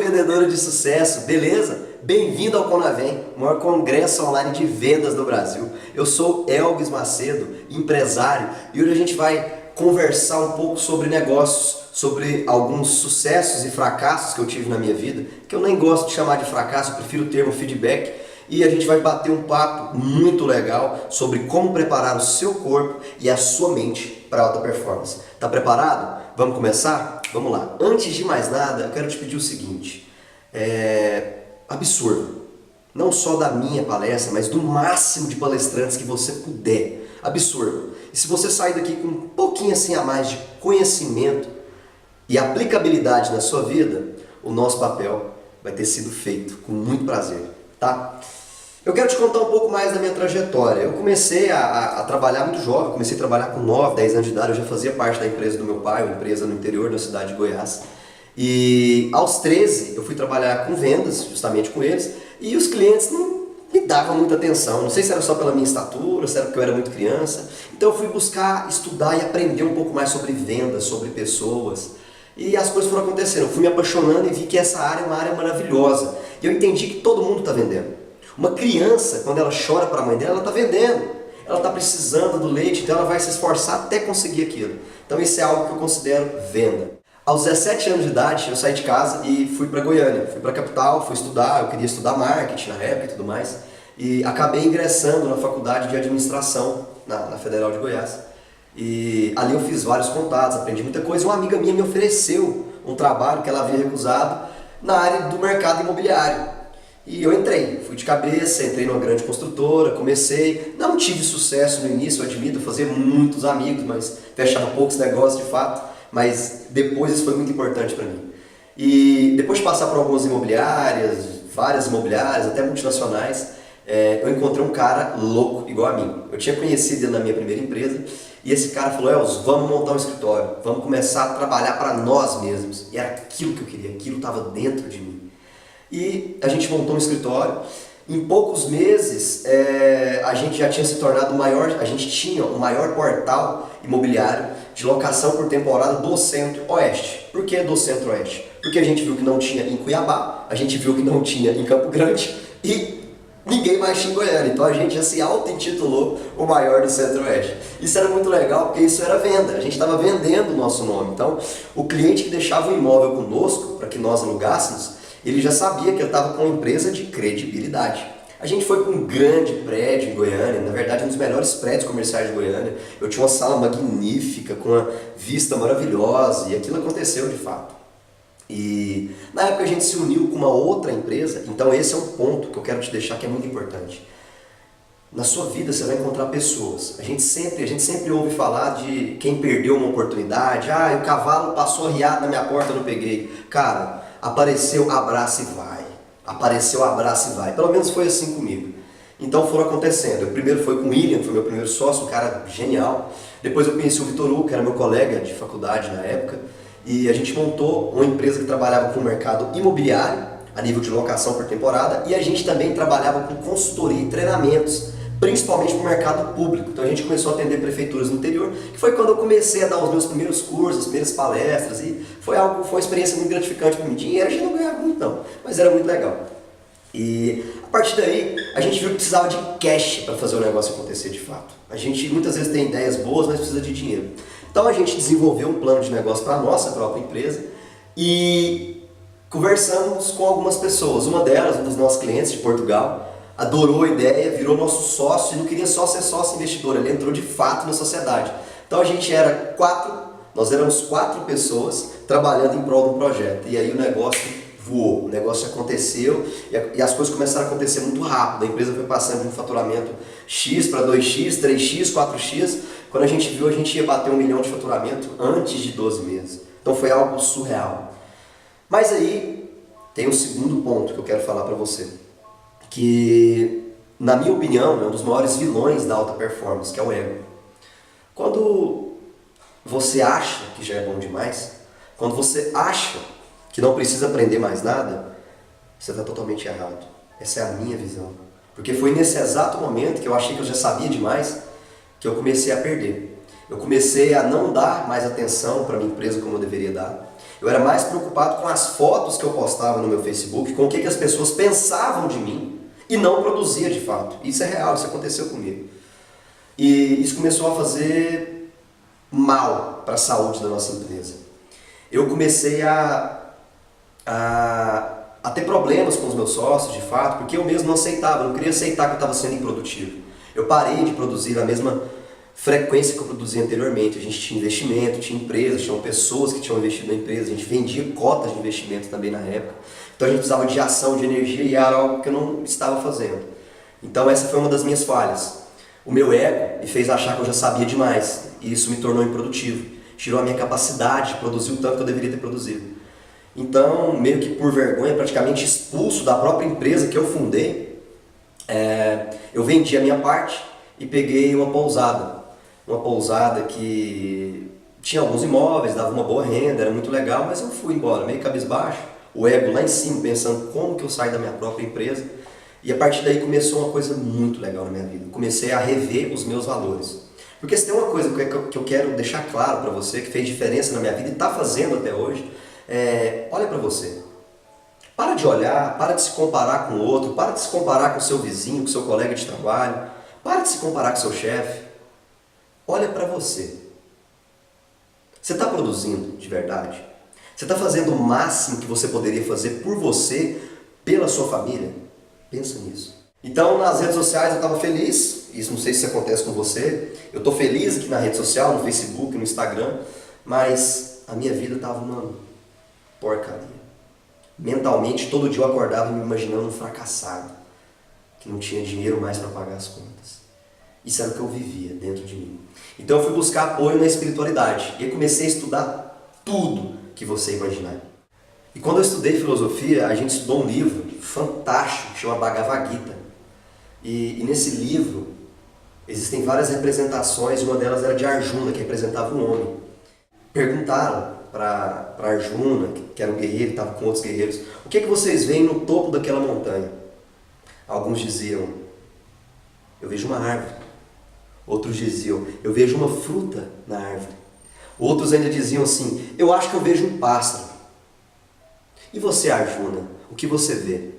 empreendedora de sucesso, beleza? Bem-vindo ao Conavem, o maior congresso online de vendas do Brasil. Eu sou Elvis Macedo, empresário, e hoje a gente vai conversar um pouco sobre negócios, sobre alguns sucessos e fracassos que eu tive na minha vida, que eu nem gosto de chamar de fracasso, eu prefiro o termo feedback, e a gente vai bater um papo muito legal sobre como preparar o seu corpo e a sua mente para alta performance. Tá preparado? Vamos começar? Vamos lá. Antes de mais nada, eu quero te pedir o seguinte, absorva, não só da minha palestra, mas do máximo de palestrantes que você puder. Absorva. E se você sair daqui com um pouquinho assim a mais de conhecimento e aplicabilidade na sua vida, o nosso papel vai ter sido feito com muito prazer, tá? Eu quero te contar um pouco mais da minha trajetória. Eu comecei a trabalhar muito jovem, comecei a trabalhar com 9, 10 anos de idade, eu já fazia parte da empresa do meu pai, uma empresa no interior da cidade de Goiás. E aos 13 eu fui trabalhar com vendas, justamente com eles, e os clientes não me davam muita atenção. Não sei se era só pela minha estatura, se era porque eu era muito criança. Então eu fui buscar estudar e aprender um pouco mais sobre vendas, sobre pessoas. E as coisas foram acontecendo. Eu fui me apaixonando e vi que essa área é uma área maravilhosa. E eu entendi que todo mundo está vendendo. Uma criança, quando ela chora para a mãe dela, ela está vendendo. Ela está precisando do leite, então ela vai se esforçar até conseguir aquilo. Então isso é algo que eu considero venda. Aos 17 anos de idade, eu saí de casa e fui para Goiânia. Fui para a capital, fui estudar, eu queria estudar marketing na época e tudo mais. E acabei ingressando na faculdade de administração, na Federal de Goiás. E ali eu fiz vários contatos, aprendi muita coisa. Uma amiga minha me ofereceu um trabalho que ela havia recusado na área do mercado imobiliário. E eu entrei, fui de cabeça, entrei numa grande construtora, comecei, não tive sucesso no início, eu admito, fazia muitos amigos, mas fechava poucos negócios de fato, mas depois isso foi muito importante para mim. E depois de passar por algumas imobiliárias, várias imobiliárias, até multinacionais, eu encontrei um cara louco igual a mim. Eu tinha conhecido ele na minha primeira empresa e esse cara falou, Elvis, vamos montar um escritório, vamos começar a trabalhar para nós mesmos. E era aquilo que eu queria, aquilo estava dentro de mim. E a gente montou um escritório. Em poucos meses a gente já tinha se tornado a gente tinha o maior portal imobiliário de locação por temporada do Centro-Oeste. Por que do Centro-Oeste? Porque a gente viu que não tinha em Cuiabá, a gente viu que não tinha em Campo Grande e ninguém mais tinha em Goiânia. Então a gente já se auto-intitulou o maior do Centro-Oeste. Isso era muito legal porque isso era venda, a gente estava vendendo o nosso nome. Então o cliente que deixava o imóvel conosco para que nós alugássemos, ele já sabia que ele estava com uma empresa de credibilidade. A gente foi para um grande prédio em Goiânia, na verdade um dos melhores prédios comerciais de Goiânia. Eu tinha uma sala magnífica, com uma vista maravilhosa, e aquilo aconteceu de fato. E na época a gente se uniu com uma outra empresa, então esse é um ponto que eu quero te deixar que é muito importante. Na sua vida você vai encontrar pessoas. A gente sempre ouve falar de quem perdeu uma oportunidade. O cavalo passou arriado na minha porta, eu não peguei. Cara, apareceu, abraça e vai. Apareceu, abraça e vai. Pelo menos foi assim comigo. Então foram acontecendo. Eu primeiro foi com o William, foi meu primeiro sócio, um cara genial. Depois eu conheci o Vitor Hugo, que era meu colega de faculdade na época. E a gente montou uma empresa que trabalhava com o mercado imobiliário, a nível de locação por temporada. E a gente também trabalhava com consultoria e treinamentos, principalmente para o mercado público. Então a gente começou a atender prefeituras no interior, que foi quando eu comecei a dar os meus primeiros cursos, as primeiras palestras, e foi uma experiência muito gratificante para mim. Dinheiro a gente não ganhava muito não, mas era muito legal. E a partir daí a gente viu que precisava de cash para fazer o negócio acontecer de fato. A gente muitas vezes tem ideias boas, mas precisa de dinheiro. Então a gente desenvolveu um plano de negócio para a nossa própria empresa e conversamos com algumas pessoas. Uma delas, um dos nossos clientes de Portugal, adorou a ideia, virou nosso sócio e não queria só ser sócio investidor, ele entrou de fato na sociedade. Então a gente nós éramos 4 pessoas trabalhando em prol de um projeto. E aí o negócio voou, o negócio aconteceu e as coisas começaram a acontecer muito rápido. A empresa foi passando de um faturamento X para 2X, 3X, 4X. Quando a gente viu, a gente ia bater 1 milhão de faturamento antes de 12 meses. Então foi algo surreal. Mas aí tem um segundo ponto que eu quero falar para você, que, na minha opinião, é um dos maiores vilões da alta performance, que é o ego. Quando você acha que já é bom demais, quando você acha que não precisa aprender mais nada, você está totalmente errado. Essa é a minha visão. Porque foi nesse exato momento que eu achei que eu já sabia demais, que eu comecei a perder. Eu comecei a não dar mais atenção para minha empresa como eu deveria dar. Eu era mais preocupado com as fotos que eu postava no meu Facebook, com o que as pessoas pensavam de mim e não produzia de fato. Isso é real, isso aconteceu comigo. E isso começou a fazer mal para a saúde da nossa empresa. Eu comecei a ter problemas com os meus sócios, de fato, porque eu mesmo não aceitava, eu não queria aceitar que eu estava sendo improdutivo. Eu parei de produzir a mesma frequência que eu produzia anteriormente. A gente tinha investimento, tinha empresas, tinham pessoas que tinham investido na empresa, a gente vendia cotas de investimento também na época. Então a gente precisava de ação, de energia e era algo que eu não estava fazendo. Então essa foi uma das minhas falhas. O meu ego me fez achar que eu já sabia demais e isso me tornou improdutivo. Tirou a minha capacidade de produzir o tanto que eu deveria ter produzido. Então, meio que por vergonha, praticamente expulso da própria empresa que eu fundei, eu vendi a minha parte e peguei uma pousada. Uma pousada que tinha alguns imóveis, dava uma boa renda, era muito legal, mas eu fui embora, meio cabisbaixo, o ego lá em cima, pensando como que eu saio da minha própria empresa. E a partir daí começou uma coisa muito legal na minha vida. Eu comecei a rever os meus valores. Porque se tem uma coisa que eu quero deixar claro para você, que fez diferença na minha vida e está fazendo até hoje, olha para você. Para de olhar, para de se comparar com o outro, para de se comparar com o seu vizinho, com o seu colega de trabalho, para de se comparar com o seu chefe. Olha para você. Você está produzindo de verdade? Você está fazendo o máximo que você poderia fazer por você, pela sua família? Pensa nisso. Então, nas redes sociais eu estava feliz, isso não sei se acontece com você, eu estou feliz aqui na rede social, no Facebook, no Instagram, mas a minha vida estava uma porcaria. Mentalmente, todo dia eu acordava me imaginando um fracassado, que não tinha dinheiro mais para pagar as contas. Isso era o que eu vivia dentro de mim. Então eu fui buscar apoio na espiritualidade e comecei a estudar tudo que você imaginar. E quando eu estudei filosofia, a gente estudou um livro fantástico que chama Bhagavad Gita. E nesse livro existem várias representações, uma delas era de Arjuna, que representava um homem. Perguntaram para Arjuna, que era um guerreiro, estava com outros guerreiros, o que é que vocês veem no topo daquela montanha? Alguns diziam, eu vejo uma árvore. Outros diziam, eu vejo uma fruta na árvore. Outros ainda diziam assim, eu acho que eu vejo um pássaro. E você, Arjuna, o que você vê?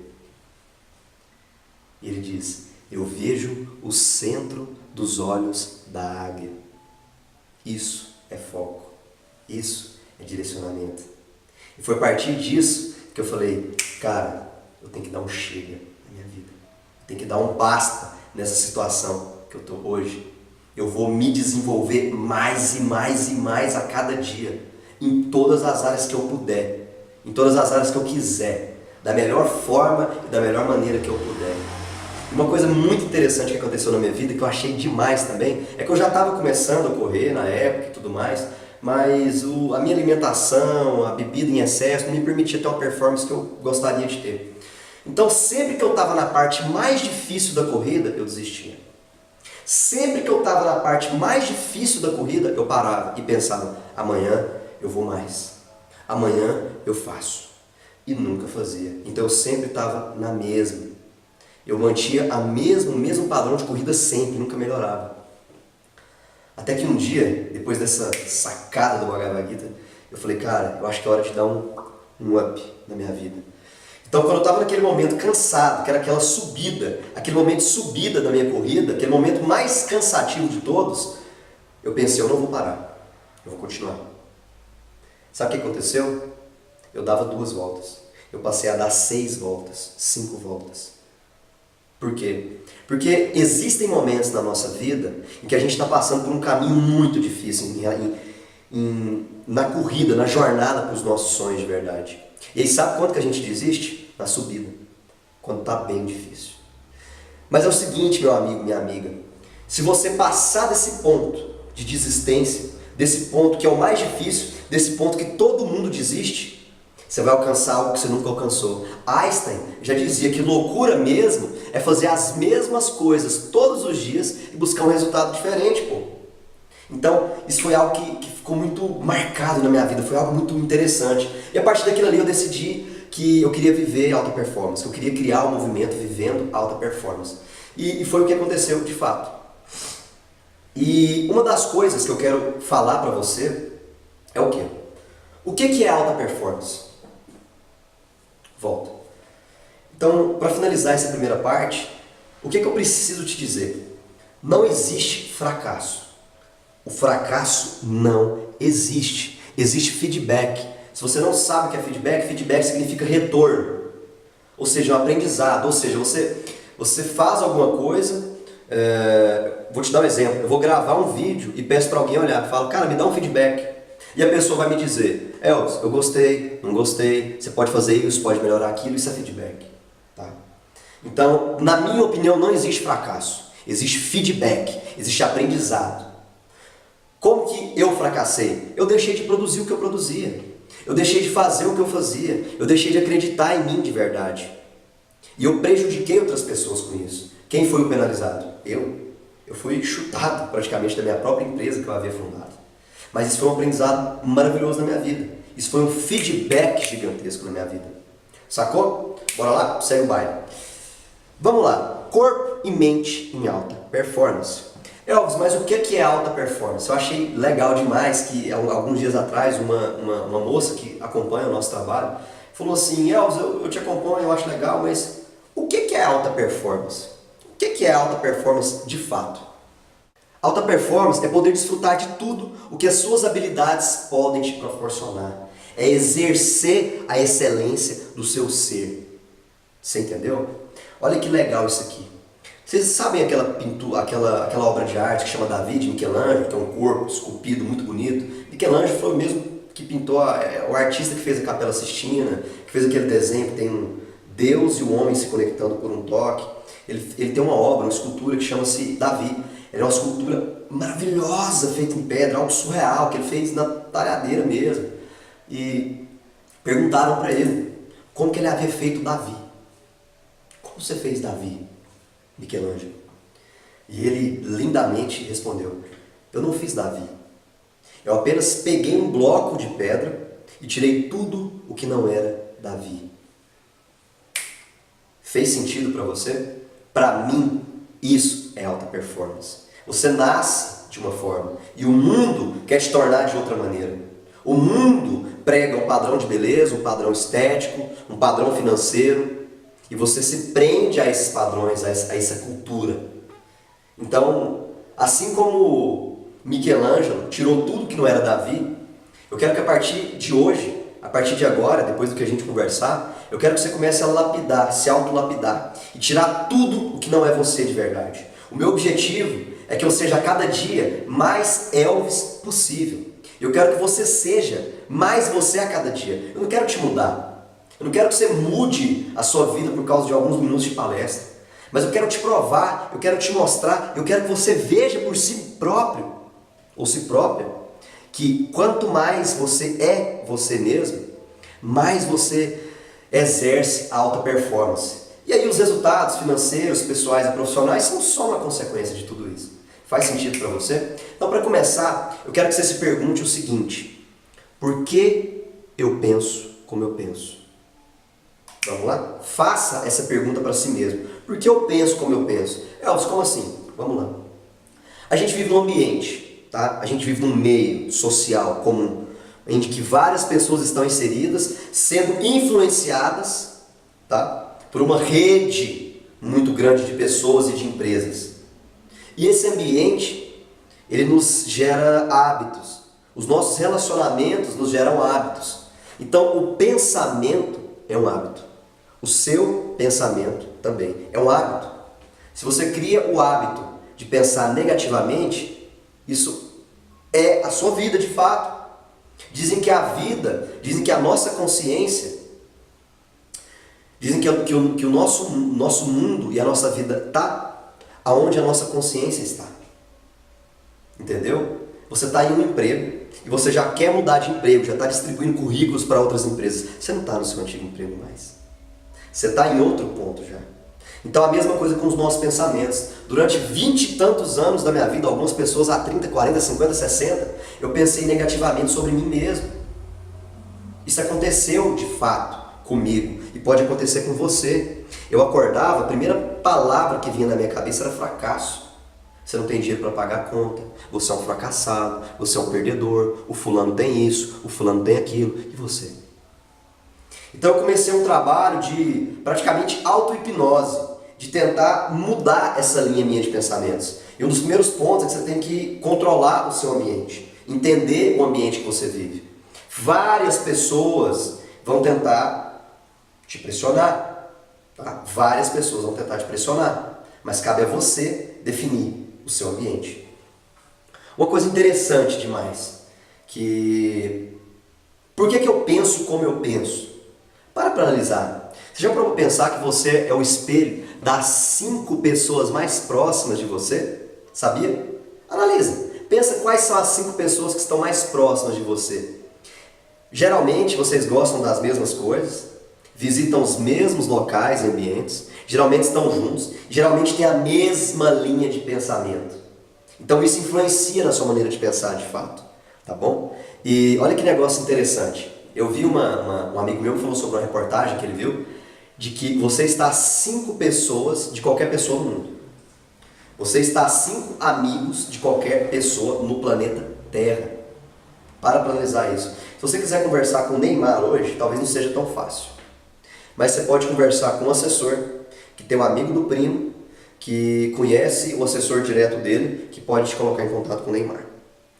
E ele diz, eu vejo o centro dos olhos da águia. Isso é foco. Isso é direcionamento. E foi a partir disso que eu falei, cara, eu tenho que dar um chega na minha vida. Eu tenho que dar um basta nessa situação que eu estou hoje. Eu vou me desenvolver mais e mais e mais a cada dia. Em todas as áreas que eu puder. Em todas as áreas que eu quiser. Da melhor forma e da melhor maneira que eu puder. Uma coisa muito interessante que aconteceu na minha vida, que eu achei demais também, é que eu já estava começando a correr na época e tudo mais, mas a minha alimentação, a bebida em excesso, não me permitia ter uma performance que eu gostaria de ter. Então sempre que eu estava na parte mais difícil da corrida, eu desistia. Sempre que eu estava na parte mais difícil da corrida, eu parava e pensava, amanhã eu vou mais. Amanhã eu faço. E nunca fazia. Então eu sempre estava na mesma. Eu mantinha o mesmo padrão de corrida sempre, nunca melhorava. Até que um dia, depois dessa sacada do Bhagavad Gita, eu falei, cara, eu acho que é hora de dar um up na minha vida. Então quando eu estava naquele momento cansado, que era aquela subida, aquele momento de subida da minha corrida, aquele momento mais cansativo de todos, eu pensei, eu não vou parar, eu vou continuar. Sabe o que aconteceu? Eu dava 2 voltas. Eu passei a dar 6 voltas, 5 voltas. Por quê? Porque existem momentos na nossa vida em que a gente está passando por um caminho muito difícil na corrida, na jornada para os nossos sonhos de verdade. E aí sabe quando que a gente desiste? Na subida. Quando está bem difícil. Mas é o seguinte, meu amigo, minha amiga. Se você passar desse ponto de desistência, desse ponto que é o mais difícil, desse ponto que todo mundo desiste, você vai alcançar algo que você nunca alcançou. Einstein já dizia que loucura mesmo é fazer as mesmas coisas todos os dias e buscar um resultado diferente, pô. Então, isso foi algo que ficou muito marcado na minha vida, foi algo muito interessante. E a partir daquilo ali eu decidi que eu queria viver alta performance, que eu queria criar um movimento vivendo alta performance. E foi o que aconteceu de fato. E uma das coisas que eu quero falar para você é o quê? O que é alta performance? Volta. Então, para finalizar essa primeira parte, o que eu preciso te dizer? Não existe fracasso. O fracasso não existe. Existe feedback. Se você não sabe o que é feedback, feedback significa retorno. Ou seja, um aprendizado. Ou seja, você faz alguma coisa, vou te dar um exemplo. Eu vou gravar um vídeo e peço para alguém olhar. Falo, cara, me dá um feedback. E a pessoa vai me dizer, Elvis, eu gostei, não gostei, você pode fazer isso, pode melhorar aquilo, isso é feedback. Tá? Então, na minha opinião, não existe fracasso. Existe feedback, existe aprendizado. Como que eu fracassei? Eu deixei de produzir o que eu produzia. Eu deixei de fazer o que eu fazia. Eu deixei de acreditar em mim de verdade. E eu prejudiquei outras pessoas com isso. Quem foi o penalizado? Eu. Eu fui chutado praticamente da minha própria empresa que eu havia fundado. Mas isso foi um aprendizado maravilhoso na minha vida. Isso foi um feedback gigantesco na minha vida. Sacou? Bora lá? Segue o baile. Vamos lá. Corpo e mente em alta performance. Elvis, mas o que é alta performance? Eu achei legal demais que alguns dias atrás uma moça que acompanha o nosso trabalho falou assim, Elvis, eu te acompanho, eu acho legal, mas o que é alta performance? O que é alta performance de fato? Alta performance é poder desfrutar de tudo o que as suas habilidades podem te proporcionar. É exercer a excelência do seu ser. Você entendeu? Olha que legal isso aqui. Vocês sabem aquela pintura, aquela obra de arte que chama Davi, de Michelangelo, que é um corpo esculpido muito bonito? Michelangelo foi o mesmo que pintou, o artista que fez a Capela Sistina, que fez aquele desenho que tem um Deus e o homem se conectando por um toque. Ele tem uma obra, uma escultura que chama-se Davi. Ele é uma escultura maravilhosa, feita em pedra, algo surreal, que ele fez na talhadeira mesmo. E perguntaram para ele como que ele havia feito Davi. Como você fez Davi, Michelangelo? E ele lindamente respondeu, eu não fiz Davi. Eu apenas peguei um bloco de pedra e tirei tudo o que não era Davi. Fez sentido para você? Para mim, isso é alta performance. Você nasce de uma forma e o mundo quer te tornar de outra maneira. O mundo prega um padrão de beleza, um padrão estético, um padrão financeiro e você se prende a esses padrões, a essa cultura. Então, assim como Michelangelo tirou tudo que não era Davi, eu quero que a partir de hoje, a partir de agora, depois do que a gente conversar, eu quero que você comece a lapidar, se autolapidar e tirar tudo o que não é você de verdade. O meu objetivo é que eu seja a cada dia mais Elvis possível. Eu quero que você seja mais você a cada dia. Eu não quero te mudar. Eu não quero que você mude a sua vida por causa de alguns minutos de palestra. Mas eu quero te provar, eu quero te mostrar, eu quero que você veja por si próprio, ou si própria, que quanto mais você é você mesmo, mais você exerce a alta performance. E aí os resultados financeiros, pessoais e profissionais são só uma consequência de tudo isso. Faz sentido para você? Então, para começar, eu quero que você se pergunte o seguinte: por que eu penso como eu penso? Vamos lá? Faça essa pergunta para si mesmo. Por que eu penso como eu penso? Elvis, como assim? Vamos lá. A gente vive num ambiente, tá? A gente vive num meio social comum, em que várias pessoas estão inseridas, sendo influenciadas, tá? Por uma rede muito grande de pessoas e de empresas. E esse ambiente, ele nos gera hábitos. Os nossos relacionamentos nos geram hábitos. Então, o pensamento é um hábito. O seu pensamento também é um hábito. Se você cria o hábito de pensar negativamente, isso é a sua vida de fato. Dizem que a vida, dizem que a nossa consciência, dizem que o nosso mundo e a nossa vida está aonde a nossa consciência está. Entendeu? Você está em um emprego e você já quer mudar de emprego, já está distribuindo currículos para outras empresas. Você não está no seu antigo emprego mais. Você está em outro ponto já. Então a mesma coisa com os nossos pensamentos. Durante 20 e tantos anos da minha vida, algumas pessoas há 30, 40, 50, 60, eu pensei negativamente sobre mim mesmo. Isso aconteceu de fato comigo e pode acontecer com você. Eu acordava, a primeira palavra que vinha na minha cabeça era fracasso. você não tem dinheiro para pagar a conta, você é um fracassado, você é um perdedor, o fulano tem isso, o fulano tem aquilo, e você? Então eu comecei um trabalho de praticamente auto-hipnose, de tentar mudar essa linha minha de pensamentos. E um dos primeiros pontos é que você tem que controlar o seu ambiente, entender o ambiente que você vive. Várias pessoas vão tentar te pressionar, tá? Várias pessoas vão tentar te pressionar, mas cabe a você definir o seu ambiente. Uma coisa interessante demais, que por que eu penso como eu penso? Para analisar. Você já parou para pensar que você é o espelho das 5 pessoas mais próximas de você? Sabia? Analisa. Pensa quais são as 5 pessoas que estão mais próximas de você. Geralmente vocês gostam das mesmas coisas, visitam os mesmos locais e ambientes, geralmente estão juntos, geralmente têm a mesma linha de pensamento. Então isso influencia na sua maneira de pensar de fato, tá bom? E olha que negócio interessante. Eu vi um amigo meu que falou sobre uma reportagem que ele viu, de que você está a 5 pessoas de qualquer pessoa no mundo. Você está a 5 amigos de qualquer pessoa no planeta Terra. Para analisar isso. Se você quiser conversar com o Neymar hoje, talvez não seja tão fácil. Mas você pode conversar com um assessor, que tem um amigo do primo, que conhece o assessor direto dele, que pode te colocar em contato com o Neymar.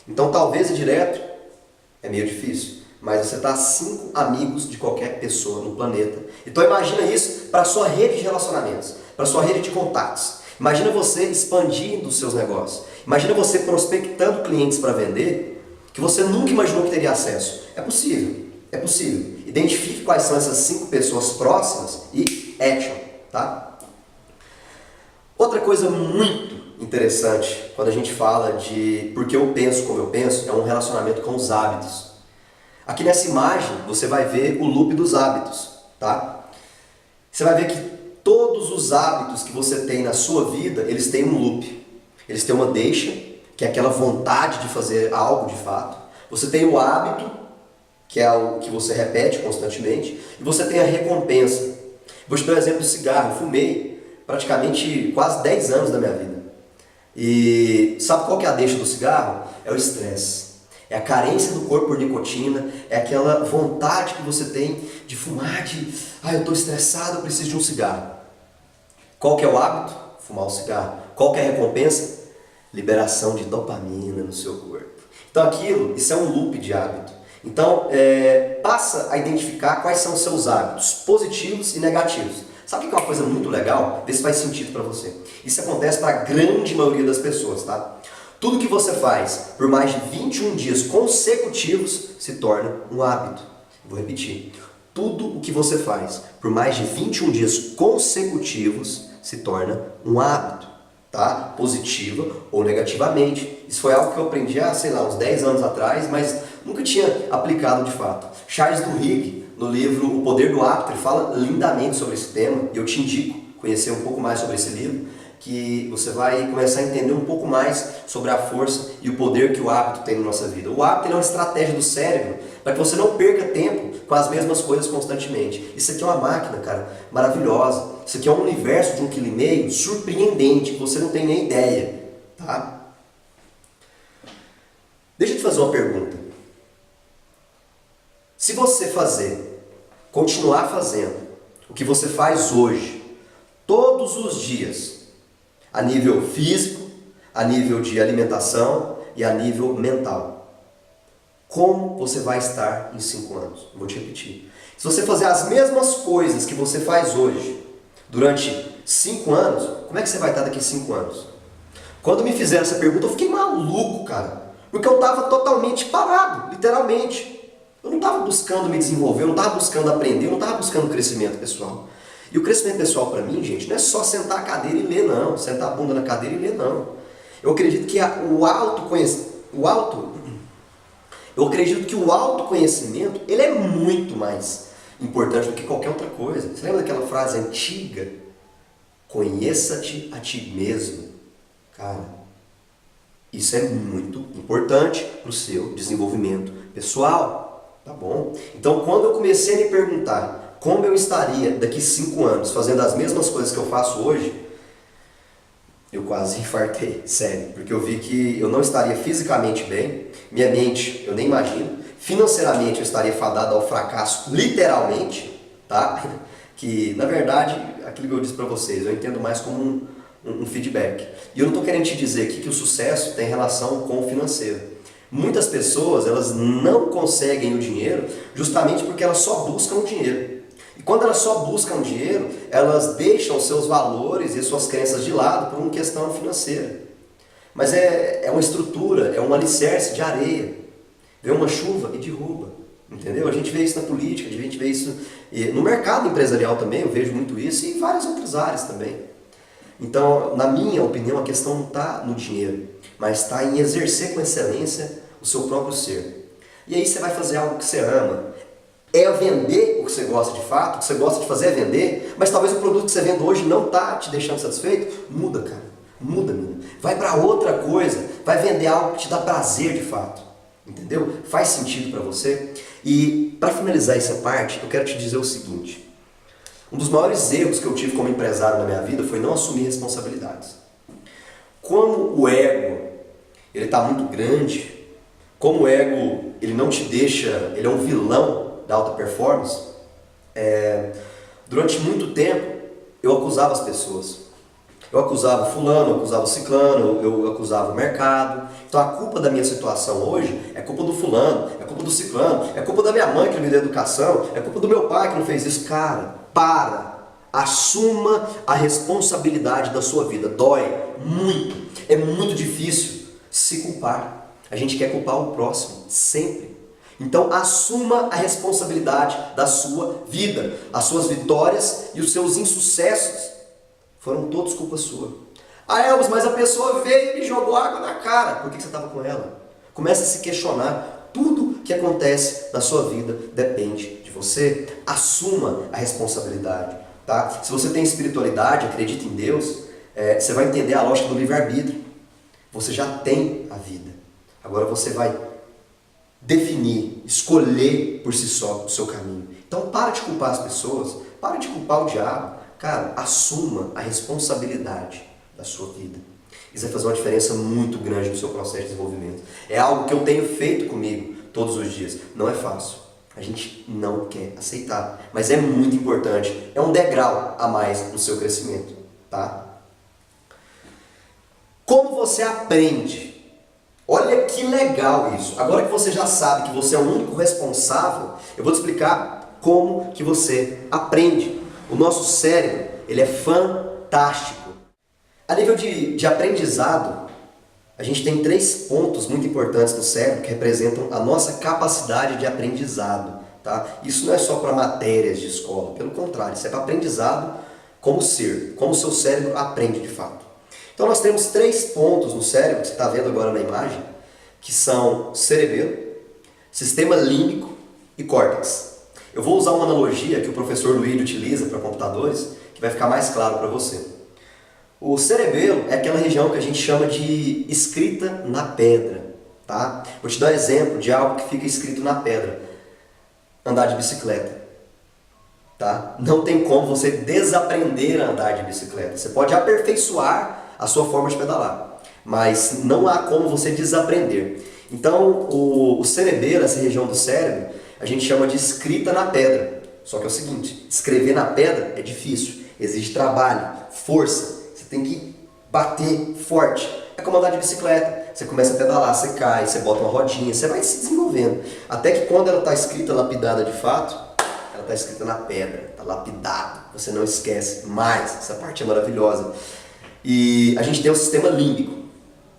Então talvez ir direto é meio difícil. Mas você está a 5 amigos de qualquer pessoa no planeta. Então imagina isso para a sua rede de relacionamentos, para a sua rede de contatos. Imagina você expandindo os seus negócios. Imagina você prospectando clientes para vender que você nunca imaginou que teria acesso. É possível, é possível. Identifique quais são essas 5 pessoas próximas e action, tá? Outra coisa muito interessante quando a gente fala de porque eu penso como eu penso é um relacionamento com os hábitos. Aqui nessa imagem você vai ver o loop dos hábitos, tá? Você vai ver que todos os hábitos que você tem na sua vida, eles têm um loop. Eles têm uma deixa, que é aquela vontade de fazer algo de fato. Você tem o hábito, que é algo que você repete constantemente, e você tem a recompensa. Vou te dar um exemplo do cigarro. Eu fumei praticamente quase 10 anos da minha vida. E sabe qual que é a deixa do cigarro? É o estresse. É a carência do corpo por nicotina, é aquela vontade que você tem de fumar, eu estou estressado, eu preciso de um cigarro. Qual que é o hábito? Fumar o cigarro. Qual que é a recompensa? Liberação de dopamina no seu corpo. Então isso é um loop de hábito. Então, passa a identificar quais são os seus hábitos, positivos e negativos. Sabe o que é uma coisa muito legal? Vê se faz sentido para você. Isso acontece para a grande maioria das pessoas, tá? Tudo que você faz por mais de 21 dias consecutivos se torna um hábito. Vou repetir. Tudo o que você faz por mais de 21 dias consecutivos se torna um hábito, tá? Positiva ou negativamente. Isso foi algo que eu aprendi há, uns 10 anos atrás, mas nunca tinha aplicado de fato. Charles Duhigg, no livro O Poder do Hábito, ele fala lindamente sobre esse tema, e eu te indico conhecer um pouco mais sobre esse livro, que você vai começar a entender um pouco mais sobre a força e o poder que o hábito tem na nossa vida. O hábito é uma estratégia do cérebro para que você não perca tempo com as mesmas coisas constantemente. Isso aqui é uma máquina, cara, maravilhosa. Isso aqui é um universo de 1,5 kg surpreendente, que você não tem nem ideia, tá? Deixa eu te fazer uma pergunta. Se você continuar fazendo o que você faz hoje, todos os dias, a nível físico, a nível de alimentação e a nível mental, como você vai estar em 5 anos? Vou te repetir. Se você fazer as mesmas coisas que você faz hoje durante 5 anos, como é que você vai estar daqui a 5 anos? Quando me fizeram essa pergunta, eu fiquei maluco, cara. Porque eu estava totalmente parado, literalmente. Eu não estava buscando me desenvolver, eu não estava buscando aprender, eu não estava buscando crescimento pessoal. E o crescimento pessoal para mim, gente, não é só sentar a cadeira e ler, não. Sentar a bunda na cadeira e ler, não. Eu acredito que o autoconhecimento, ele é muito mais importante do que qualquer outra coisa. Você lembra daquela frase antiga? Conheça-te a ti mesmo. Cara, isso é muito importante para o seu desenvolvimento pessoal, tá bom? Então, quando eu comecei a me perguntar como eu estaria daqui 5 anos fazendo as mesmas coisas que eu faço hoje, Eu quase infartei, sério, porque eu vi que eu não estaria fisicamente bem, minha mente eu nem imagino, financeiramente eu estaria fadado ao fracasso, literalmente, tá? Que na verdade, aquilo que eu disse pra vocês, eu entendo mais como um feedback. E eu não estou querendo te dizer aqui que o sucesso tem relação com o financeiro. Muitas pessoas, elas não conseguem o dinheiro justamente porque elas só buscam o dinheiro. E quando elas só buscam dinheiro, elas deixam seus valores e suas crenças de lado por uma questão financeira. Mas é uma estrutura, é um alicerce de areia. Vem uma chuva e derruba. Entendeu? A gente vê isso na política, a gente vê isso no mercado empresarial também, eu vejo muito isso, e em várias outras áreas também. Então, na minha opinião, a questão não está no dinheiro, mas está em exercer com excelência o seu próprio ser. E aí você vai fazer algo que você ama. É vender o que você gosta de fato, o que você gosta de fazer é vender, mas talvez o produto que você vende hoje não está te deixando satisfeito. Muda, cara. Muda, menino. Vai para outra coisa. Vai vender algo que te dá prazer de fato. Entendeu? Faz sentido para você? E para finalizar essa parte, eu quero te dizer o seguinte. Um dos maiores erros que eu tive como empresário na minha vida foi não assumir responsabilidades. Como o ego ele está muito grande, como o ego ele não te deixa, ele é um vilão da alta performance, durante muito tempo eu acusava as pessoas. Eu acusava fulano, eu acusava ciclano, eu acusava o mercado. Então a culpa da minha situação hoje é culpa do fulano, é culpa do ciclano, é culpa da minha mãe que não me deu educação, é culpa do meu pai que não fez isso. Cara, para! Assuma a responsabilidade da sua vida. Dói muito, é muito difícil se culpar. A gente quer culpar o próximo, sempre. Então assuma a responsabilidade da sua vida. As suas vitórias e os seus insucessos foram todos culpa sua. Ah, Elvis, mas a pessoa veio e me jogou água na cara. Por que você estava com ela? Comece a se questionar. Tudo que acontece na sua vida depende de você. Assuma a responsabilidade. Tá? Se você tem espiritualidade, acredita em Deus, você vai entender a lógica do livre-arbítrio. Você já tem a vida. Agora você vai definir, escolher por si só o seu caminho. Então para de culpar as pessoas, para de culpar o diabo. Cara, assuma a responsabilidade da sua vida. Isso vai fazer uma diferença muito grande no seu processo de desenvolvimento. É algo que eu tenho feito comigo todos os dias. Não é fácil. A gente não quer aceitar. Mas é muito importante. É um degrau a mais no seu crescimento. Tá? Como você aprende? Olha que legal isso. Agora que você já sabe que você é o único responsável, eu vou te explicar como que você aprende. O nosso cérebro, ele é fantástico. A nível de aprendizado, a gente tem 3 pontos muito importantes no cérebro que representam a nossa capacidade de aprendizado. Tá? Isso não é só para matérias de escola, pelo contrário, isso é para aprendizado como ser, como o seu cérebro aprende de fato. Então nós temos 3 pontos no cérebro, que você está vendo agora na imagem, que são cerebelo, sistema límbico e córtex. Eu vou usar uma analogia que o professor Luiz utiliza para computadores, que vai ficar mais claro para você. O cerebelo é aquela região que a gente chama de escrita na pedra. Tá? Vou te dar um exemplo de algo que fica escrito na pedra. Andar de bicicleta. Tá? Não tem como você desaprender a andar de bicicleta. Você pode aperfeiçoar a sua forma de pedalar, mas não há como você desaprender. Então o cerebelo, essa região do cérebro, a gente chama de escrita na pedra. Só que é o seguinte, escrever na pedra é difícil, exige trabalho, força, você tem que bater forte. É como andar de bicicleta, você começa a pedalar, você cai, você bota uma rodinha, você vai se desenvolvendo. Até que quando ela está escrita, lapidada de fato, ela está escrita na pedra, está lapidada, você não esquece mais, essa parte é maravilhosa. E a gente tem o sistema límbico.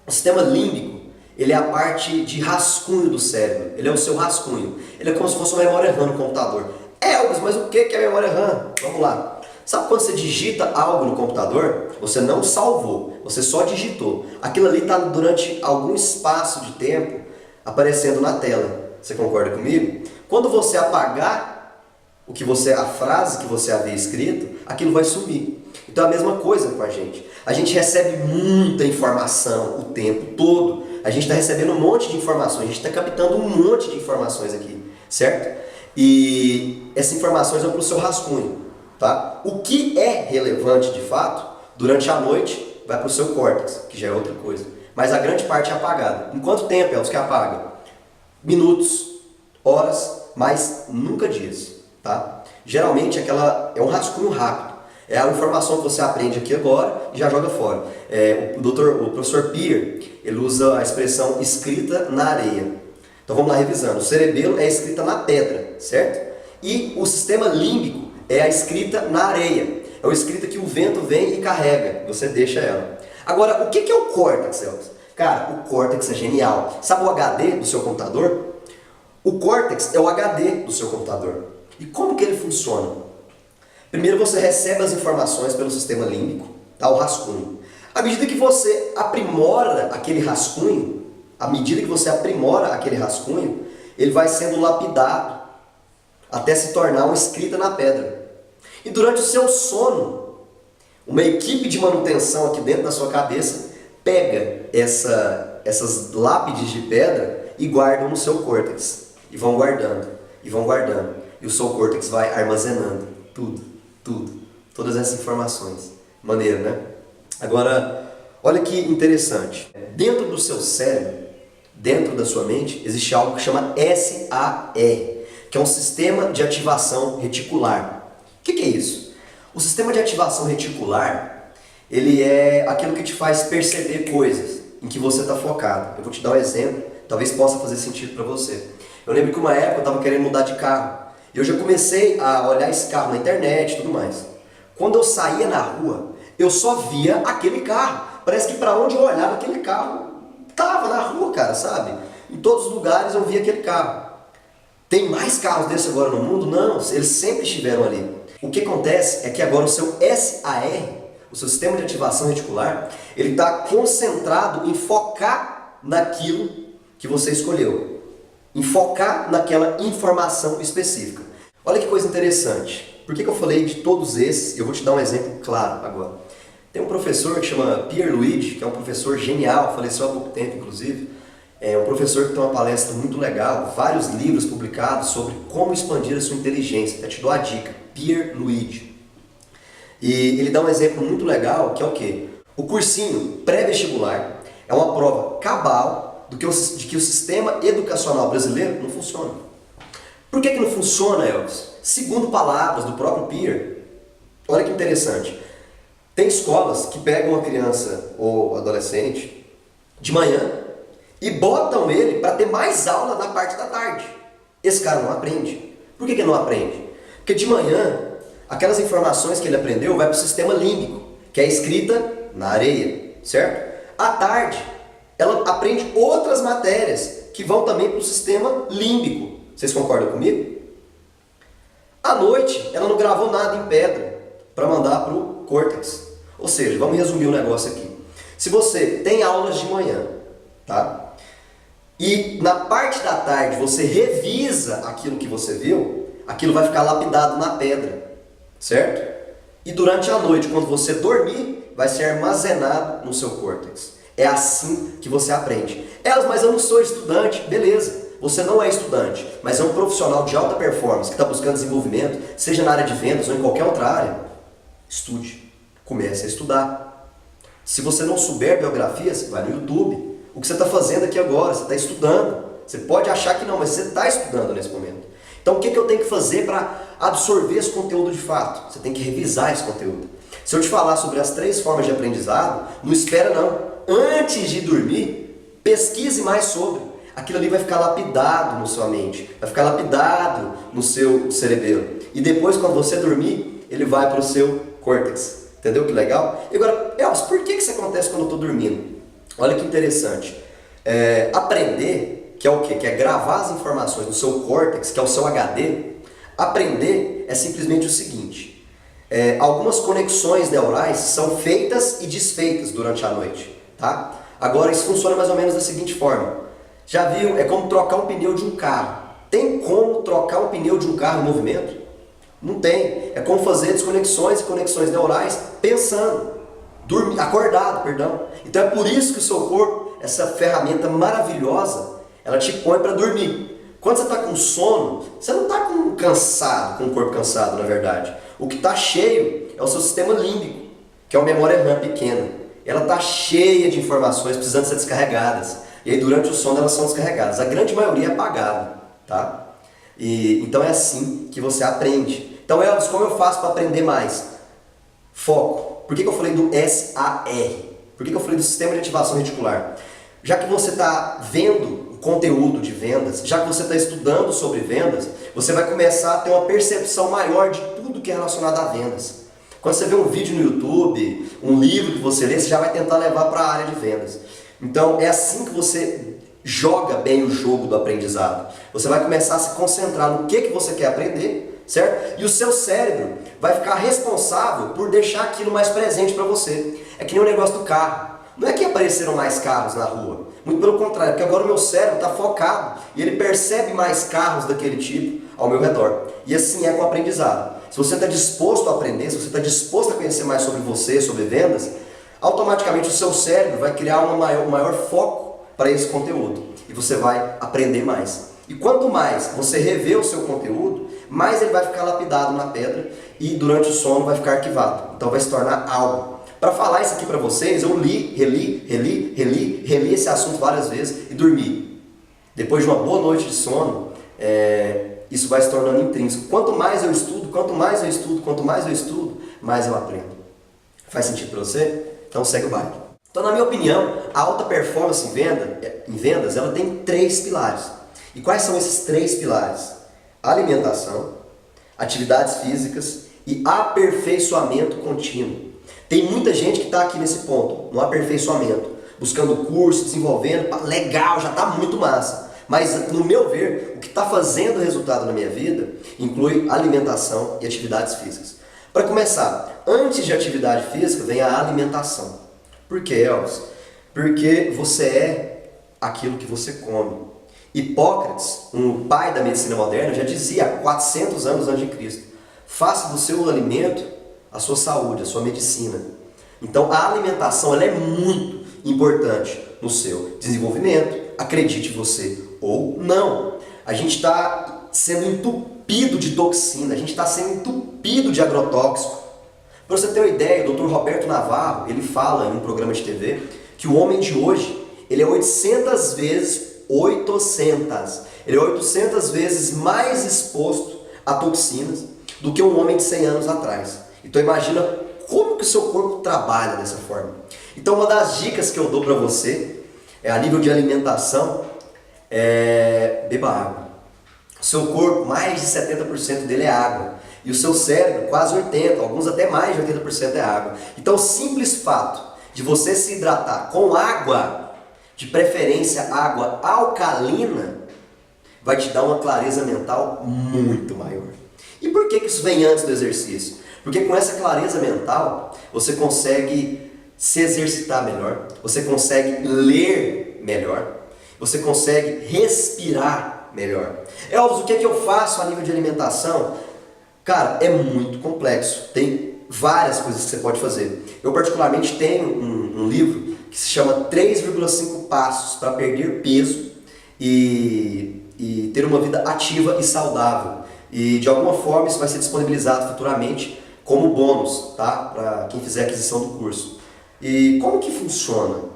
O sistema límbico, ele é a parte de rascunho do cérebro, ele é o seu rascunho. Ele é como se fosse uma memória RAM no computador. Elvis, mas o que é memória RAM? Vamos lá. Sabe quando você digita algo no computador? Você não salvou, você só digitou. Aquilo ali está durante algum espaço de tempo aparecendo na tela. Você concorda comigo? Quando você apagar a frase que você havia escrito, aquilo vai sumir. Então é a mesma coisa com a gente. A gente recebe muita informação o tempo todo. A gente está recebendo um monte de informações, a gente está captando um monte de informações aqui, certo? E essas informações vão para o seu rascunho, tá? O que é relevante de fato, durante a noite, vai para o seu córtex, que já é outra coisa. Mas a grande parte é apagada. Em quanto tempo é os que apaga? Minutos, horas, mas nunca dias, tá? Geralmente é um rascunho rápido. É a informação que você aprende aqui agora e já joga fora. O professor Peer, ele usa a expressão escrita na areia. Então vamos lá revisando. O cerebelo é a escrita na pedra, certo? E o sistema límbico é a escrita na areia. É a escrita que o vento vem e carrega. Você deixa ela. Agora, o que é o córtex, Elvis? Cara, o córtex é genial. Sabe o HD do seu computador? O córtex é o HD do seu computador. E como que ele funciona? Primeiro você recebe as informações pelo sistema límbico, tá? O rascunho. À medida que você aprimora aquele rascunho, ele vai sendo lapidado até se tornar uma escrita na pedra. E durante o seu sono, uma equipe de manutenção aqui dentro da sua cabeça pega essas lápides de pedra e guardam no seu córtex. E vão guardando, e vão guardando. E o seu córtex vai armazenando tudo, todas essas informações. Maneiro, né? Agora, olha que interessante. Dentro do seu cérebro, dentro da sua mente, existe algo que chama SAR, que é um sistema de ativação reticular. O que é isso? O sistema de ativação reticular, ele é aquilo que te faz perceber coisas em que você está focado. Eu vou te dar um exemplo, talvez possa fazer sentido para você. Eu lembro que uma época eu estava querendo mudar de carro. E eu já comecei a olhar esse carro na internet e tudo mais. Quando eu saía na rua, eu só via aquele carro. Parece que para onde eu olhava, aquele carro estava na rua, cara, sabe? Em todos os lugares eu via aquele carro. Tem mais carros desses agora no mundo? Não, eles sempre estiveram ali. O que acontece é que agora o seu SAR, o seu sistema de ativação reticular, ele está concentrado em focar naquilo que você escolheu. Em focar naquela informação específica. Olha que coisa interessante. Por que eu falei de todos esses? Eu vou te dar um exemplo claro agora. Tem um professor que chama Pierluigi, que é um professor genial, faleceu há pouco tempo inclusive. É um professor que tem uma palestra muito legal, vários livros publicados sobre como expandir a sua inteligência. Eu te dou a dica, Pierluigi. E ele dá um exemplo muito legal, que é o quê? O cursinho pré-vestibular é uma prova cabal de que o sistema educacional brasileiro não funciona. Por que não funciona, Elvis? Segundo palavras do próprio Peer, olha que interessante. Tem escolas que pegam uma criança ou adolescente de manhã e botam ele para ter mais aula na parte da tarde. Esse cara não aprende. Por que não aprende? Porque de manhã, aquelas informações que ele aprendeu vai para o sistema límbico, que é escrita na areia, certo? À tarde, ela aprende outras matérias que vão também para o sistema límbico. Vocês concordam comigo? À noite, ela não gravou nada em pedra para mandar para o córtex. Ou seja, vamos resumir o negócio aqui. Se você tem aulas de manhã, tá? E na parte da tarde você revisa aquilo que você viu, aquilo vai ficar lapidado na pedra, certo? E durante a noite, quando você dormir, vai ser armazenado no seu córtex. É assim que você aprende. Mas eu não sou estudante. Beleza, você não é estudante, mas é um profissional de alta performance que está buscando desenvolvimento, seja na área de vendas ou em qualquer outra área. Estude, comece a estudar. Se você não souber biografias, vai no YouTube. O que você está fazendo aqui agora? Você está estudando. Você pode achar que não, mas você está estudando nesse momento. Então o que eu tenho que fazer para absorver esse conteúdo de fato? Você tem que revisar esse conteúdo. Se eu te falar sobre as 3 formas de aprendizado, não espera não. Antes de dormir, pesquise mais sobre. Aquilo ali vai ficar lapidado na sua mente, vai ficar lapidado no seu cerebelo. E depois, quando você dormir, ele vai para o seu córtex. Entendeu que legal? E agora, Elvis, por que isso acontece quando eu estou dormindo? Olha que interessante. Aprender, que é o quê? Que é gravar as informações no seu córtex, que é o seu HD. Aprender é simplesmente o seguinte. Algumas conexões neurais são feitas e desfeitas durante a noite. Tá? Agora isso funciona mais ou menos da seguinte forma. Já viu? É como trocar um pneu de um carro. Tem como trocar um pneu de um carro em movimento? Não tem. É como fazer desconexões e conexões neurais pensando. Acordado, perdão. Então é por isso que o seu corpo, essa ferramenta maravilhosa, ela te põe para dormir. Quando você está com sono, você não está cansado, com o corpo cansado, na verdade. O que está cheio é o seu sistema límbico, que é uma memória RAM pequena. ela está cheia de informações precisando ser descarregadas. E aí durante o sono elas são descarregadas. A grande maioria é apagada, tá? Então é assim que você aprende. Então, Elvis, como eu faço para aprender mais? Foco. Por que eu falei do SAR? Por que eu falei do Sistema de Ativação Reticular? Já que você está vendo o conteúdo de vendas, já que você está estudando sobre vendas, você vai começar a ter uma percepção maior de tudo que é relacionado a vendas. Quando você vê um vídeo no YouTube, um livro que você lê, você já vai tentar levar para a área de vendas. Então é assim que você joga bem o jogo do aprendizado. Você vai começar a se concentrar no que você quer aprender, certo? E o seu cérebro vai ficar responsável por deixar aquilo mais presente para você. É que nem o negócio do carro. Não é que apareceram mais carros na rua. Muito pelo contrário, porque agora o meu cérebro está focado e ele percebe mais carros daquele tipo ao meu redor. E assim é com o aprendizado. Se você está disposto a aprender, se você está disposto a conhecer mais sobre você, sobre vendas, automaticamente o seu cérebro vai criar um maior foco para esse conteúdo. E você vai aprender mais. E quanto mais você rever o seu conteúdo, mais ele vai ficar lapidado na pedra e durante o sono vai ficar arquivado. Então vai se tornar algo. Para falar isso aqui para vocês, eu reli esse assunto várias vezes e dormi. Depois de uma boa noite de sono, isso vai se tornando intrínseco. Quanto mais eu estudo, mais eu aprendo. Faz sentido para você? Então segue o baile. Então, na minha opinião, a alta performance em vendas, ela tem 3 pilares. E quais são esses 3 pilares? Alimentação, atividades físicas e aperfeiçoamento contínuo. Tem muita gente que está aqui nesse ponto, no aperfeiçoamento, buscando curso, desenvolvendo, legal, já está muito massa. Mas, no meu ver, o que está fazendo resultado na minha vida inclui alimentação e atividades físicas. Para começar, antes de atividade física vem a alimentação. Por quê, Elvis? Porque você é aquilo que você come. Hipócrates, um pai da medicina moderna, já dizia há 400 anos antes de Cristo: faça do seu alimento a sua saúde, a sua medicina. Então a alimentação ela é muito importante no seu desenvolvimento, acredite você ou não. A gente está sendo entupido de toxina, a gente está sendo entupido de agrotóxico. Para você ter uma ideia, o Dr. Roberto Navarro, ele fala em um programa de TV que o homem de hoje, ele é 800 vezes mais exposto a toxinas do que um homem de 100 anos atrás. Então imagina como que o seu corpo trabalha dessa forma. Então uma das dicas que eu dou para você, a nível de alimentação, beba água. O seu corpo, mais de 70% dele é água. E o seu cérebro, quase 80%, alguns até mais de 80% é água. Então o simples fato de você se hidratar com água, de preferência água alcalina, vai te dar uma clareza mental muito maior. E por que isso vem antes do exercício? Porque com essa clareza mental, você consegue se exercitar melhor, você consegue ler melhor, você consegue respirar melhor. Elvis, o que eu faço a nível de alimentação? Cara, é muito complexo, tem várias coisas que você pode fazer. Eu particularmente tenho um livro que se chama 3,5 passos para perder peso e ter uma vida ativa e saudável. E de alguma forma isso vai ser disponibilizado futuramente como bônus, tá? Para quem fizer a aquisição do curso. E como que funciona?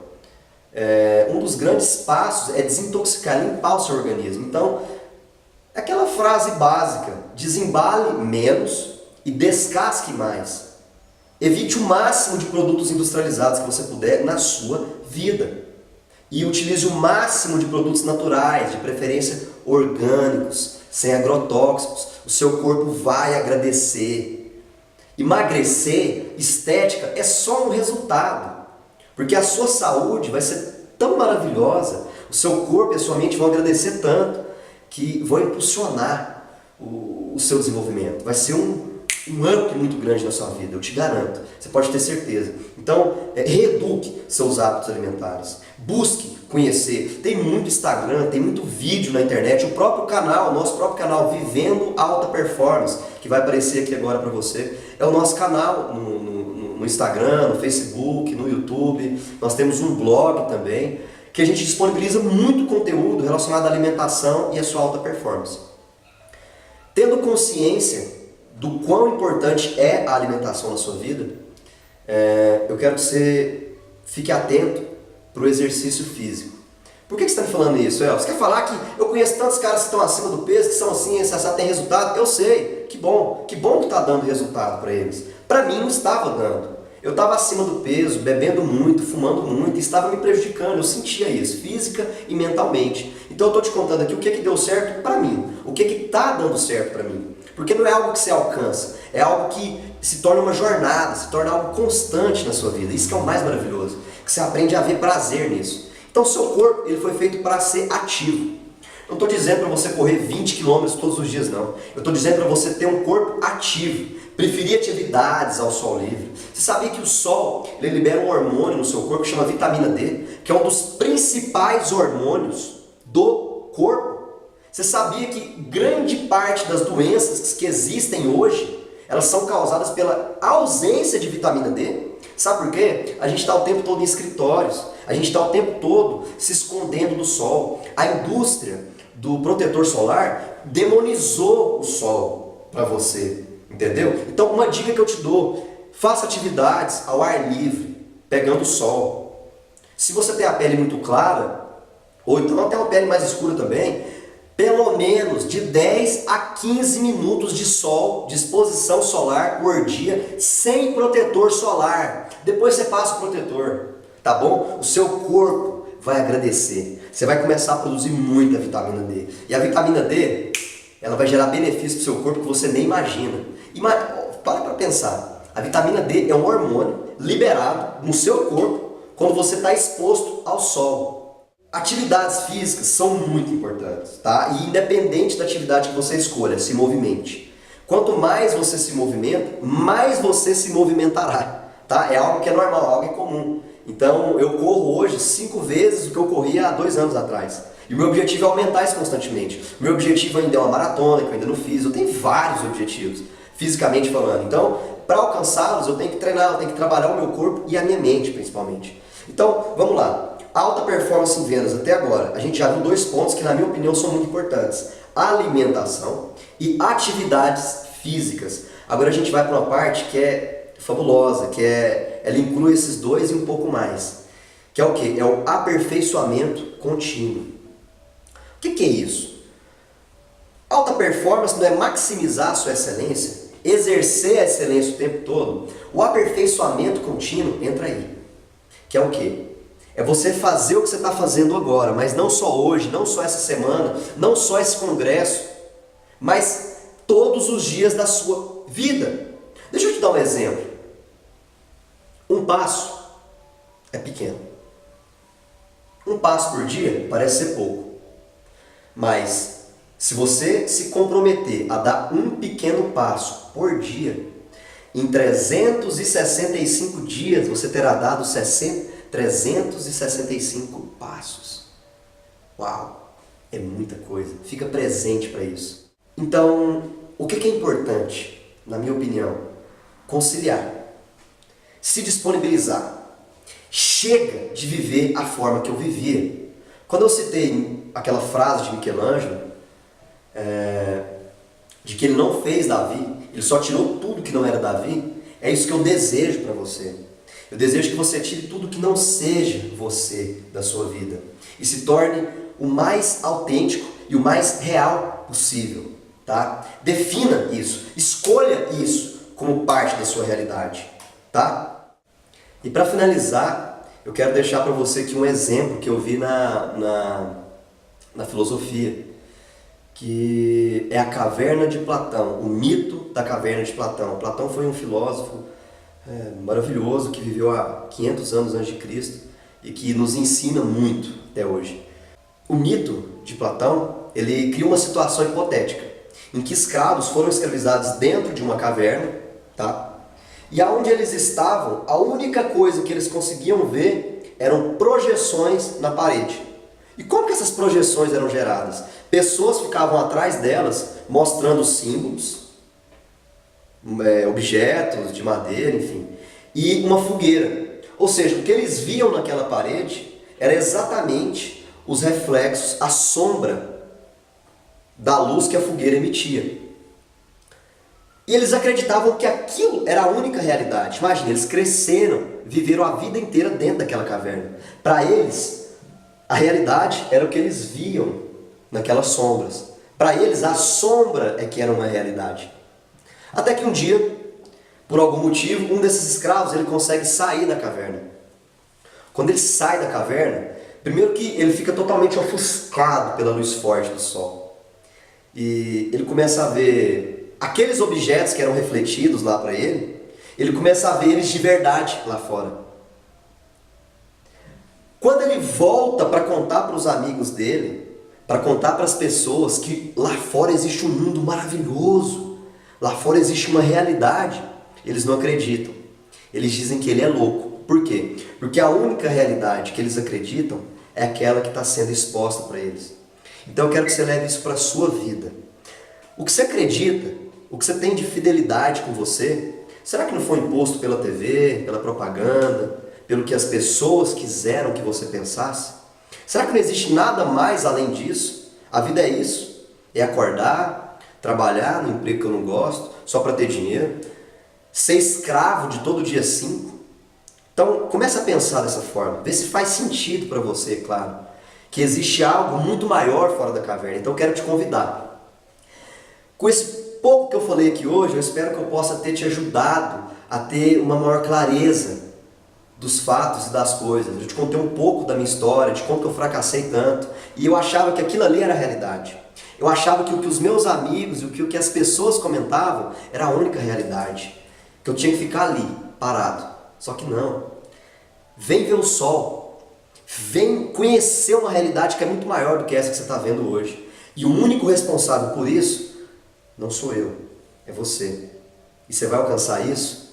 Um dos grandes passos é desintoxicar, limpar o seu organismo. Então, aquela frase básica: desembale menos e descasque mais. Evite o máximo de produtos industrializados que você puder na sua vida. E utilize o máximo de produtos naturais, de preferência orgânicos, sem agrotóxicos. O seu corpo vai agradecer. Emagrecer, estética, é só um resultado. Porque a sua saúde vai ser tão maravilhosa, o seu corpo e a sua mente vão agradecer tanto, que vão impulsionar o seu desenvolvimento. Vai ser um up muito grande na sua vida, eu te garanto. Você pode ter certeza. Então, reeduque seus hábitos alimentares. Busque conhecer. Tem muito Instagram, tem muito vídeo na internet. O próprio canal, nosso próprio canal Vivendo Alta Performance, que vai aparecer aqui agora para você, é o nosso canal no Instagram, no Facebook, no YouTube. Nós temos um blog também, que a gente disponibiliza muito conteúdo relacionado à alimentação e à sua alta performance. Tendo consciência do quão importante é a alimentação na sua vida, eu quero que você fique atento para o exercício físico. Por que você está me falando isso, El? Você quer falar que eu conheço tantos caras que estão acima do peso, que são assim, essa tem resultado? Eu sei, que bom que está dando resultado para eles. Para mim não estava dando. Eu estava acima do peso, bebendo muito, fumando muito, e estava me prejudicando, eu sentia isso, física e mentalmente. Então eu estou te contando aqui o que deu certo para mim, o que está dando certo para mim. Porque não é algo que você alcança, é algo que se torna uma jornada, se torna algo constante na sua vida. Isso que é o mais maravilhoso, que você aprende a ver prazer nisso. Então o seu corpo ele foi feito para ser ativo. Não estou dizendo para você correr 20 km todos os dias, não. Eu estou dizendo para você ter um corpo ativo, preferir atividades ao sol livre. Você sabia que o sol ele libera um hormônio no seu corpo que chama vitamina D, que é um dos principais hormônios do corpo? Você sabia que grande parte das doenças que existem hoje, elas são causadas pela ausência de vitamina D? Sabe por quê? A gente está o tempo todo em escritórios, a gente está o tempo todo se escondendo do sol. A indústria do protetor solar demonizou o sol para você, entendeu? Então uma dica que eu te dou, faça atividades ao ar livre, pegando o sol. Se você tem a pele muito clara, ou então até uma pele mais escura também, pelo menos de 10 a 15 minutos de sol, de exposição solar por dia, sem protetor solar. Depois você passa o protetor, tá bom? O seu corpo vai agradecer. Você vai começar a produzir muita vitamina D. E a vitamina D, ela vai gerar benefícios para o seu corpo que você nem imagina. Para pensar. A vitamina D é um hormônio liberado no seu corpo quando você está exposto ao sol. Atividades físicas são muito importantes, tá? E independente da atividade que você escolha, se movimente. Quanto mais você se movimenta, mais você se movimentará, tá? É algo que é normal, algo que é comum. Então, eu corro hoje 5 vezes o que eu corria há 2 anos atrás. E o meu objetivo é aumentar isso constantemente. O meu objetivo ainda é uma maratona, que eu ainda não fiz. Eu tenho vários objetivos, fisicamente falando. Então, para alcançá-los, eu tenho que treinar, eu tenho que trabalhar o meu corpo e a minha mente, principalmente. Então, vamos lá. Alta performance em vendas até agora, a gente já viu 2 pontos que na minha opinião são muito importantes. Alimentação e atividades físicas. Agora a gente vai para uma parte que é fabulosa, ela inclui esses 2 e um pouco mais. Que é o quê? É o aperfeiçoamento contínuo. O que é isso? Alta performance não é maximizar a sua excelência, exercer a excelência o tempo todo. O aperfeiçoamento contínuo entra aí. Que é o quê? É você fazer o que você está fazendo agora, mas não só hoje, não só essa semana, não só esse congresso, mas todos os dias da sua vida. Deixa eu te dar um exemplo. Um passo é pequeno. Um passo por dia parece ser pouco. Mas se você se comprometer a dar um pequeno passo por dia, em 365 dias você terá dado 365 passos. Uau! É muita coisa. Fica presente para isso. Então, o que é importante, na minha opinião? Conciliar. Se disponibilizar. Chega de viver a forma que eu vivia. Quando eu citei aquela frase de Michelangelo, de que ele não fez Davi, ele só tirou tudo que não era Davi, é isso que eu desejo para você. Eu desejo que você tire tudo que não seja você da sua vida e se torne o mais autêntico e o mais real possível, tá? Defina isso, escolha isso como parte da sua realidade, tá? E para finalizar, eu quero deixar para você aqui um exemplo que eu vi na filosofia, que é a Caverna de Platão, o mito da Caverna de Platão. Platão foi um filósofo maravilhoso que viveu há 500 anos antes de Cristo e que nos ensina muito até hoje. O mito de Platão, ele cria uma situação hipotética em que escravos foram escravizados dentro de uma caverna, tá? E aonde eles estavam, a única coisa que eles conseguiam ver eram projeções na parede. E como que essas projeções eram geradas? Pessoas ficavam atrás delas mostrando símbolos, objetos de madeira, enfim, e uma fogueira. Ou seja, o que eles viam naquela parede era exatamente os reflexos, a sombra da luz que a fogueira emitia. E eles acreditavam que aquilo era a única realidade. Imagina, eles cresceram, viveram a vida inteira dentro daquela caverna. Para eles, a realidade era o que eles viam naquelas sombras. Para eles, a sombra é que era uma realidade. Até que um dia, por algum motivo, um desses escravos ele consegue sair da caverna. Quando ele sai da caverna, primeiro que ele fica totalmente ofuscado pela luz forte do sol. E ele começa a ver aqueles objetos que eram refletidos lá para ele começa a ver eles de verdade lá fora. Quando ele volta para contar para os amigos dele, para contar para as pessoas que lá fora existe um mundo maravilhoso, lá fora existe uma realidade, eles não acreditam. Eles dizem que ele é louco. Por quê? Porque a única realidade que eles acreditam é aquela que está sendo exposta para eles. Então eu quero que você leve isso para a sua vida. O que você acredita, o que você tem de fidelidade com você, será que não foi imposto pela TV, pela propaganda, pelo que as pessoas quiseram que você pensasse? Será que não existe nada mais além disso? A vida é isso, é acordar, trabalhar no emprego que eu não gosto, só para ter dinheiro, ser escravo de todo dia 5. Então comece a pensar dessa forma, vê se faz sentido para você, claro, que existe algo muito maior fora da caverna. Então eu quero te convidar. Com esse pouco que eu falei aqui hoje, eu espero que eu possa ter te ajudado a ter uma maior clareza dos fatos e das coisas. Eu te contei um pouco da minha história, de como que eu fracassei tanto, e eu achava que aquilo ali era a realidade. Eu achava que o que os meus amigos e o que as pessoas comentavam era a única realidade, que eu tinha que ficar ali, parado. Só que não. Vem ver o sol, vem conhecer uma realidade que é muito maior do que essa que você está vendo hoje. E o único responsável por isso não sou eu, é você. E você vai alcançar isso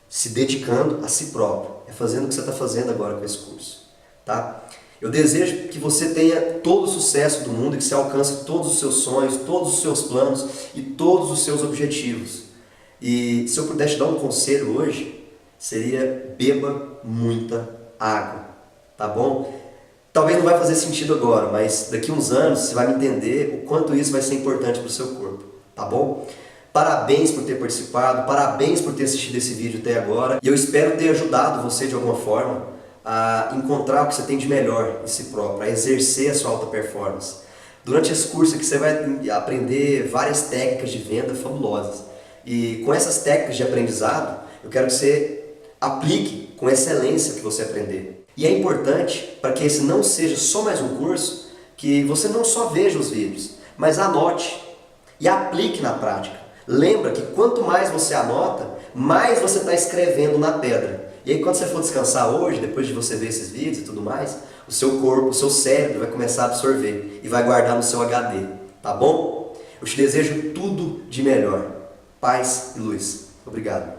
se dedicando a si próprio, é fazendo o que você está fazendo agora com esse curso, tá? Eu desejo que você tenha todo o sucesso do mundo e que você alcance todos os seus sonhos, todos os seus planos e todos os seus objetivos. E se eu pudesse te dar um conselho hoje, seria: beba muita água, tá bom? Talvez não vai fazer sentido agora, mas daqui a uns anos você vai entender o quanto isso vai ser importante para o seu corpo, tá bom? Parabéns por ter participado, parabéns por ter assistido esse vídeo até agora. E eu espero ter ajudado você de alguma forma a encontrar o que você tem de melhor em si próprio, a exercer a sua alta performance. Durante esse curso aqui você vai aprender várias técnicas de venda fabulosas. E com essas técnicas de aprendizado, eu quero que você aplique com excelência o que você aprender. E é importante, para que esse não seja só mais um curso, que você não só veja os vídeos, mas anote e aplique na prática. Lembra que quanto mais você anota, mais você está escrevendo na pedra. E aí quando você for descansar hoje, depois de você ver esses vídeos e tudo mais, o seu corpo, o seu cérebro vai começar a absorver e vai guardar no seu HD, tá bom? Eu te desejo tudo de melhor. Paz e luz. Obrigado.